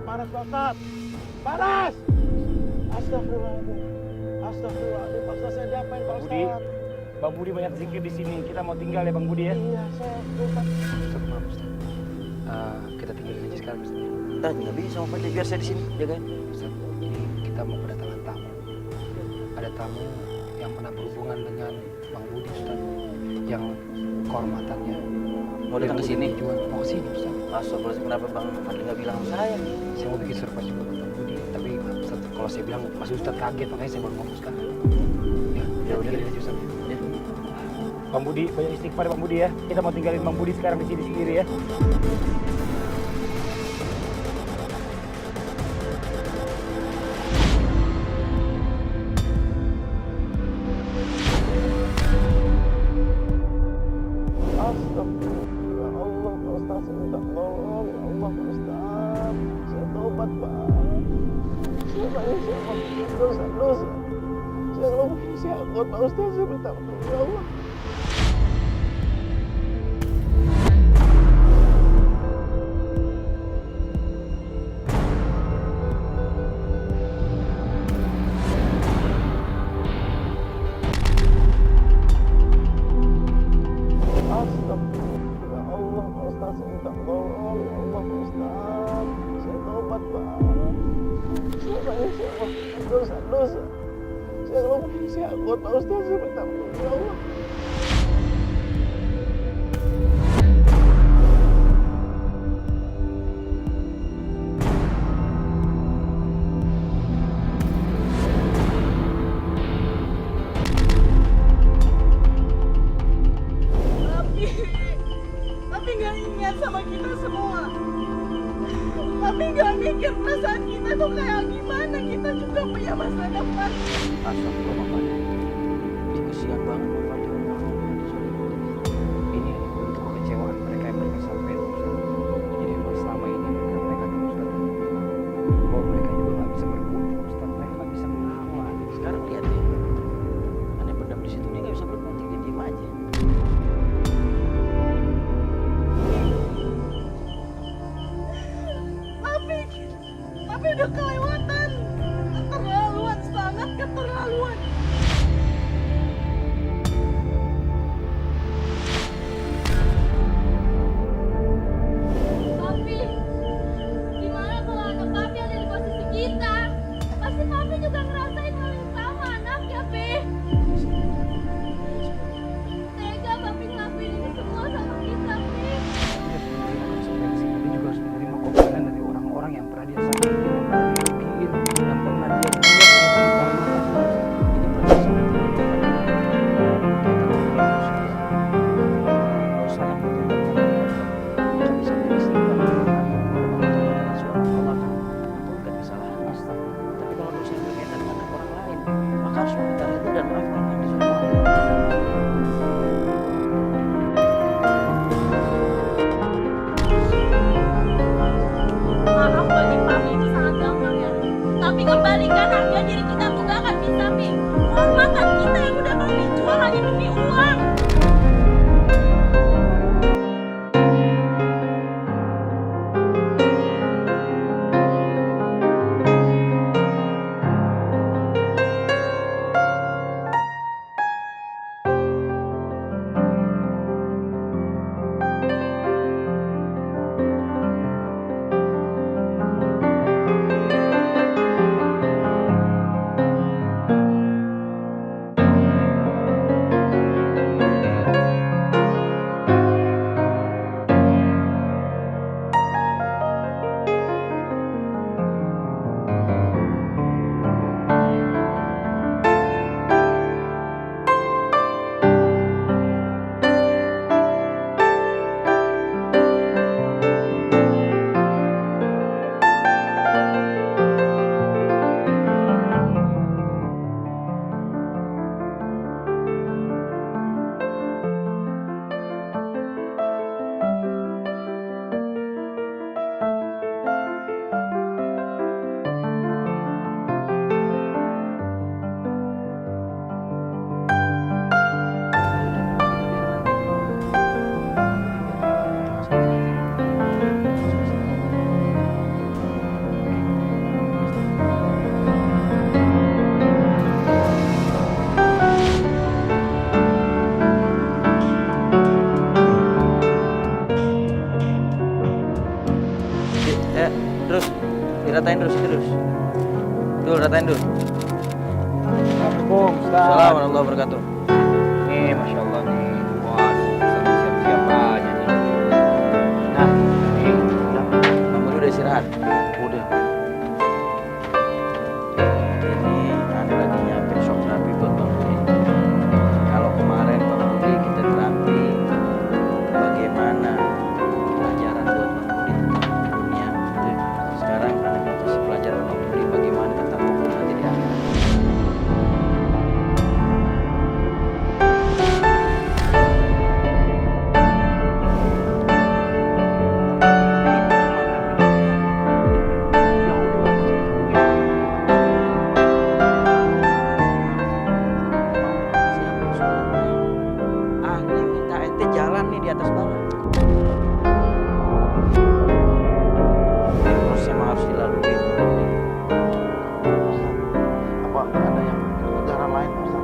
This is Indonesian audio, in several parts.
panas Pak Ustadz. Panas! Astagfirullahaladzim. Astagfirullahaladzim, Pak Ustadz, saya diapain Pak Budi, Ustadz? Bang Budi banyak zikir di sini. Kita mau tinggal ya Bang Budi ya. Iya, saya lupa. Ustaz, maaf Ustaz. Kita tinggalin aja sekarang Ustaz. Nggak bisa sama Fadli, biar saya di sini jagain. Ustaz, ini kita mau kedatangan tamu. Ada tamu yang pernah berhubungan dengan Bang Budi Ustaz. Yang kehormatannya Mau datang ke sini? Mau ke sini Ustaz. Astagfirullahaladzim, kenapa Bang Fadli nggak bilang sama saya? Saya mau bikin surprise juga buat Bang Budi. Tapi Ustaz, kalau saya bilang pasti Ustaz kaget, makanya saya baru ngomong sekarang. Ya udah aja Ustaz. Ya. Bang Budi, banyak istighfar Bang Budi ya. Kita mau tinggalin Bang Budi sekarang di sini sendiri ya. Astagfirullah, ya Allah Pak Ustadz, saya minta tolong. Ya Allah Pak Ustadz, saya tobat Pak. Saya banyak dosa-dosa. Saya kalau mengisi akun Pak Ustadz, saya minta tolong. Ya Allah. Astagfirullah, ya Allah Pak Ustadz, saya minta tolong. Ya Allah Pak Ustadz, saya tobat Pak. Saya banyak dosa-dosa. Saya kalau mengisi akun Pak Ustadz, saya minta tolong. Ya Allah. Tapi nggak ingat sama kita semua. Tapi nggak mikir perasaan kita tuh kayak gimana. Kita juga punya masa depan. Astagfirullah, Bang Fadli. Kasihan banget Bang Fadli. Ini untuk kekecewaan mereka yang mereka sampaikan Ustaz. Jadi memang selama ini mereka tahu Ustaz, bahwa mereka juga nggak bisa berkutik Ustaz. Mereka nggak bisa melawan. Sekarang lihat deh. Aneh pendam di situ, dia nggak bisa berkutik, dia diem aja. Tapi udah kelewatan. Keterlaluan, sangat keterlaluan. Papi, gimana kalau anak papi ada di posisi kita? Pasti papi juga ngerasain hal yang sama anaknya, Pi. Tega papi ngelakuin ini semua sama kita, Pi. Dia juga harus menerima komentar dari orang-orang yang pernah dia sakitin, yang pernah dia rugiin, yang pernah dia buat kehormatan. Ini Diratain terus, terus. Tuh, ratain dulu. Assalamualaikum, Ustaz. Assalamualaikum warahmatullahi wabarakatuh. Nih, Masya Allah nih. Waduh, Ustaz siap-siap aja nih. Nah, Bang Budi udah istirahat? Udah. Ini anu lagi nyiapin shock terapi buat Bang Budi. Kalau kemarin Bang Budi kita terapi bagaimana pelajaran buat Bang Budi tentang dunia. Sekarang Anda mau kasih pelajaran Bang Budi bagaimana tentang hukum nanti di akhirat. Siapa suruhnya? Aneh minta ente jalan nih di atas bawah. Ini proses emang harus dilalui. Apa ada yang negara lain Ustaz?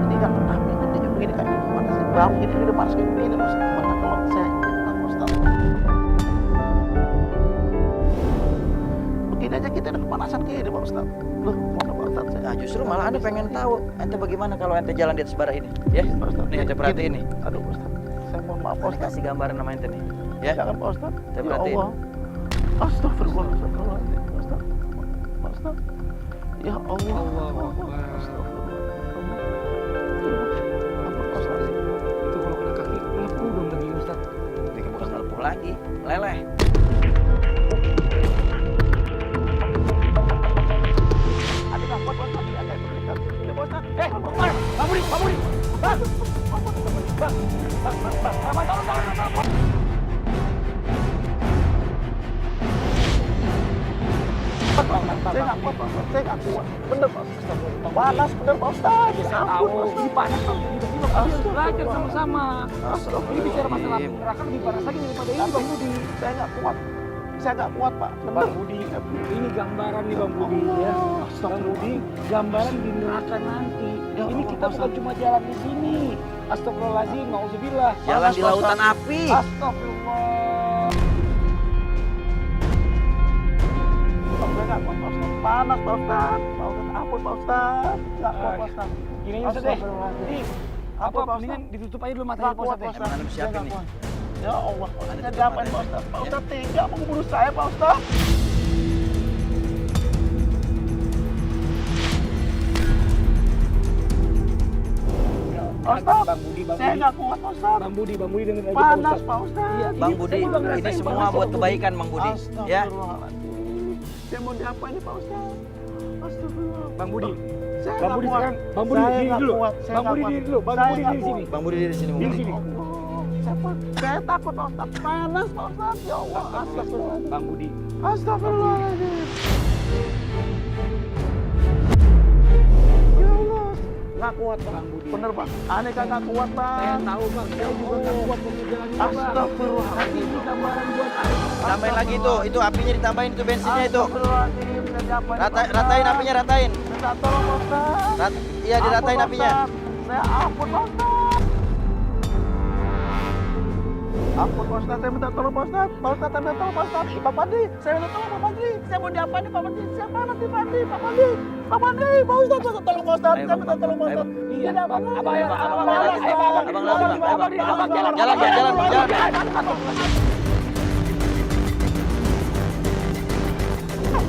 Ini kan api gedenya begini kayak gimana sih? Bau gini udah panas kayak begini Ustaz. Gimana kalau saya ikut Ustaz? Begini aja kita udah kepanasan kayak gini Pak Ustaz. Loh, mana Pak Ustaz? Nah justru malah anda pengen tahu ente bagaimana kalau ente jalan di atas bara ini, ya? Pak Ustaz. Nih ente perhatiin nih. Aduh Pak Ustaz. Saya mohon maaf Pak Anda Ustaz. kasih gambaran nama ente nih, ya? Jangan Pak Ustaz. Saya Ya perhatiin. Allah. Astagfirullahaladzim. Pak Ustaz. Pak Ustaz. Ya Allah. Allahu Akbar. Astagfirullahaladzim. Ampun Pak Ustaz. Itu kalau kena kaki, melepuh dong lagi Ustaz. Bikin bukan melepuh lagi, meleleh. Ada nggak kuat Pak Ustaz? Ada yang berikan. Ya Pak Ustaz. Bang Budi, Bang Budi. Bang. Saya nggak kuat Pak Ustaz. Saya nggak kuat. Bener Pak Ustaz. Panas bener Pak Ustaz. Saya tahu, ini panas Bang. Tiba-tiba kami harus belajar sama-sama. Ini bicara masalah neraka lebih panas lagi daripada ini Bang Budi. Saya nggak kuat. Saya nggak kuat Pak. Bener. Bang Budi, ini gambaran nih Bang Budi ya. Bang Budi, gambaran di neraka nanti. Ya Ini Allah, kita Pak bukan Ustaz. cuma jalan di sini. Astagfirullahaladzim, na'udzubillah. Jalan di lautan api. Astagfirullah. Saya nggak kuat Pak Ustaz. Panas Pak Ustaz. Pak Ustaz, ampun Pak Ustaz. Nggak kuat Pak Ustaz. Gini aja Ustaz deh. Astagfirullahaladzim. Ini Apa, apa Pak Ustaz? mendingan ditutup aja dulu matanya Nggak Pak kuat Ustaz Pak deh. Ustaz. Emang anda Saya siapin nggak nih. kuat. Ya Allah, Anda saya tutup diapain matanya. Pak Ustaz? Pak Ya. Ustaz tega mau ngebunuh saya Pak Ustaz. Pak Ustaz, Bang Budi, Bang saya Budi. nggak kuat Pak Ustaz. Bang Budi dengerin aja Pak Panas Ustaz. Pak Ustaz. Iya, Bang ini Budi, saya juga ini ngerasain semua panas, buat Bang Budi. kebaikan Bang Budi, ya? Astagfirullahaladzim. Saya mau diapain nih Pak Ustaz? Astagfirullah. Bang Budi, Saya Bang nggak Budi kuat. sekarang, Bang Budi Saya diri nggak dulu. kuat. Saya Bang nggak Budi kuat. diri dulu. Bang Saya Budi nggak diri kuat. sini. Bang Budi di sini, Bang Di Budi. sini. Saya takut Pak Ustaz. Panas Pak Ustaz. Ya Allah. Astagfirullahaladzim. Bang Budi. Astagfirullahaladzim. Ya Allah. Nggak kuat Pak. Bang Budi. Bener Pak. Aneh kagak kuat Saya Pak. tahu Bang, saya juga nggak kuat mau jalan ini Bang. Astagfirullahaladzim. Ini gambaran buat Tambahin lagi itu apinya ditambahin itu bensinnya itu. Astagfirullahaladzim. Saya diapain, Pak Ustaz? Ratain apinya, ratain. Minta tolong Pak Ustaz. Iya diratain Ampun, Pak apinya. Ustaz. Saya ampun Pak Ustaz. Ampun Pak Ustaz, saya minta tolong Pak Ustaz. Pak Ustaz, saya minta tolong Pak Ustaz. Pak Pandi, saya minta tolong Pak Pandi. Saya mau diapain nih Pak Pandi? Saya panas nih Pak Pandi. Pak Pandi, Pak Pandi. Pak Ustaz, saya minta tolong Pak Ustaz. Ayo, Saya minta Bang, tolong Pak ayo, Ustaz. Iya, Tidak, Bang. Bang. Abang, ayo, Bang. Abang, Abang, jalan. Abang, Ayo, Bang. Abang, langsung, Bang. Ayo, Bang. Abang, jalan. Jalan, jalan, jalan.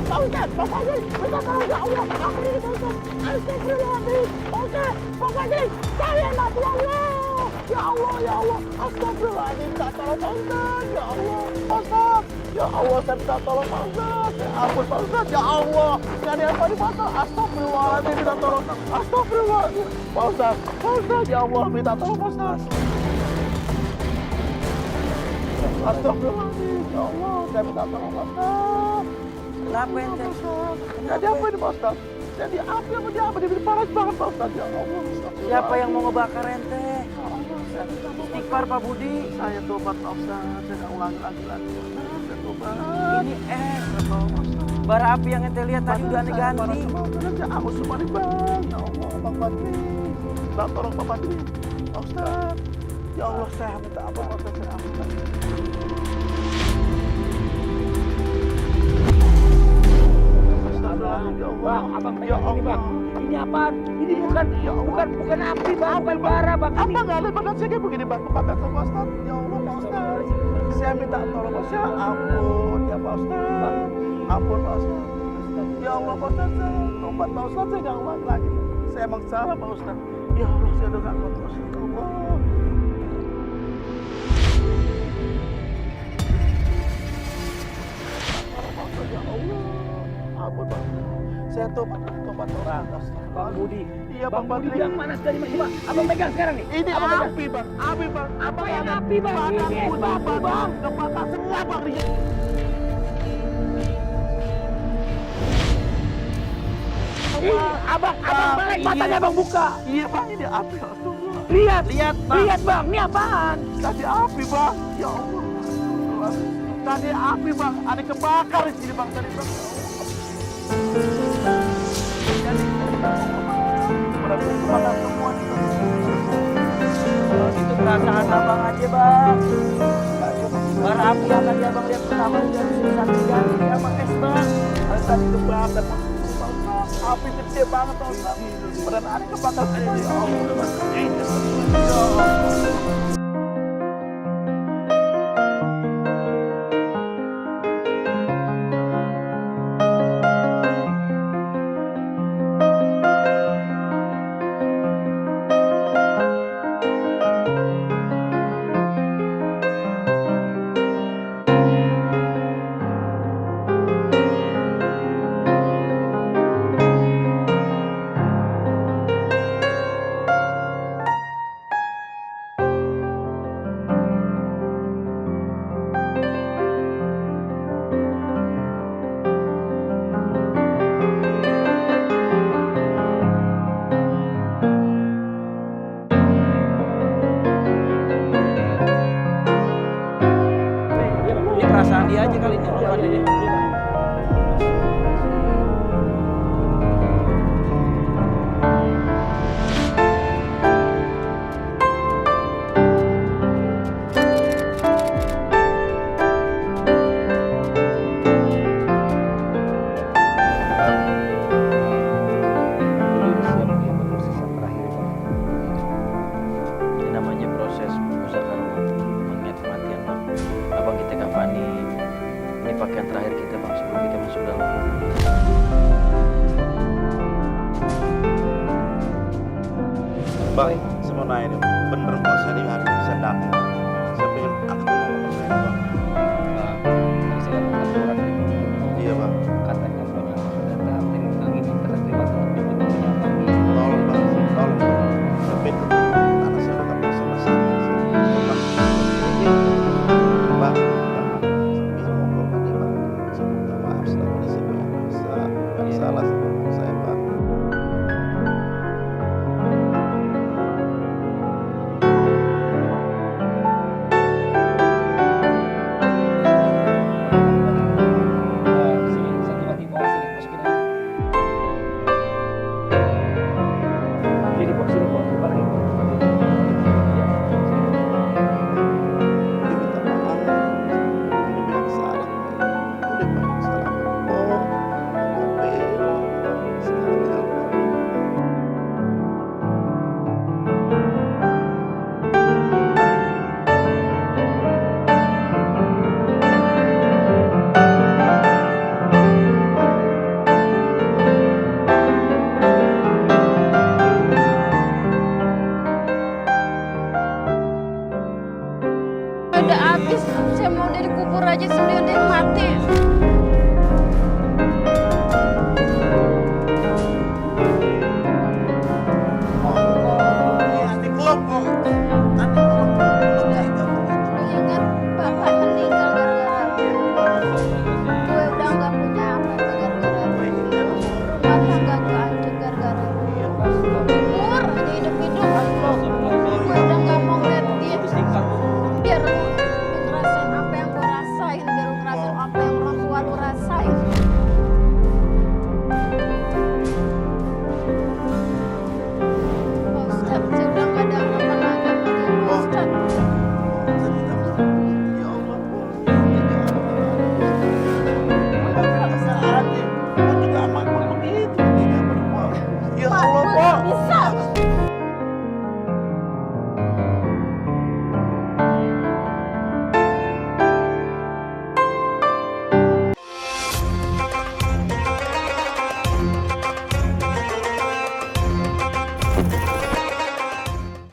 Pak Ustaz, Pak Pandi, minta tolong ya Allah. Ampun ini Pak Ustaz. Astagfirullahaladzim. Pak Ustaz, Pak Pandi, saya mati ya Allah. Ya Allah, ya Allah. Astagfirullahaladzim, minta tolong Pak Ustaz. Ya Allah, Pak Ustaz. Ya Allah, saya minta tolong Pak Ustaz. Ya ampun Pak Ustaz, ya Allah. Gak ada apa di Pak Ustaz. Astagfirullahaladzim, minta tolong. Astagfirullahaladzim. Pak Ustaz, Pak Ustaz, ya Allah, minta tolong Pak Ustaz. Astagfirullahaladzim, ya Allah, saya minta tolong Pak Ustaz. Kenapa ente? Jadi apa ini Pak Ustaz? Jadi api apa dia apa? Dia panas banget Pak Ustaz. Ya Allah. Siapa yang mau ngebakar ente? Ya Allah, saya minta tolong. Istighfar Pak Budi. Saya tobat Pak Ustaz. Saya nggak ulangi lagi. Saya tobat. Ini Saya tolong Pak Ustaz. bara api yang ente lihat tadi udah aneh ganti. Ya aku semua nih Bang. Ya Allah, Bang Badri. Bang tolong Pak Badri. Pak Ustaz. Ya Allah, saya minta apa Pak Ustaz? Saya minta. abang Ya pegang ini bang. Allah. Ini apaan? Ini bukan api bang, bukan bara bang. Ini Apa nggak ada badan saya kayak begini bang? Kebakar sama Ustaz. Ya Allah Pak Ustaz. Saya minta tolong Pak Ustaz. Ampun ya Pak Ustaz. Ampun Pak Ustaz. Ya Allah Pak Ustaz. Tobat Pak Ustaz, saya nggak ulang lagi. Saya emang salah Pak Ustaz. Ya Allah, saya udah nggak kuat terus. Ya Allah. Ya Allah. Ampun Pak. Saya tobat Pak Ustaz. Bang Budi. Iya Bang Budi Badri. yang mana tadi Mas? Coba abang pegang sekarang nih. Ini Abang pegang. api bang, Apa yang api bang? Badan Ini pun batu bang. kebakar semua bang. Abang balik matanya bang buka. Iya bang, ini api. Astagfirullah. Lihat, Bang. lihat bang. Ini apaan? Tadi api bang. Ya Allah. Astagfirullah. Tadi api bang, ada kebakar di sini bang tadi bang. Berarti kebakar semua nih bang. Itu perasaan abang aja bang. Bara api yang tadi abang lihat pertama udah susah diganti sama es bang. Ada tadi kebakar bang. Api gede banget bang. Beneran ada kebakar semua. Ya Allah. Ya Allah. Ini perasaan dia aja kali ini bukan ini. Ini namanya proses usaha mengingat kematian bang. Abang kita kafani. Ini pakaian terakhir kita bang sebelum kita masuk dalam kubur. Bang, saya mau nanya nih, bener kok saya di hari bisa dapet. Saya pengen angkat ngomong saya bang.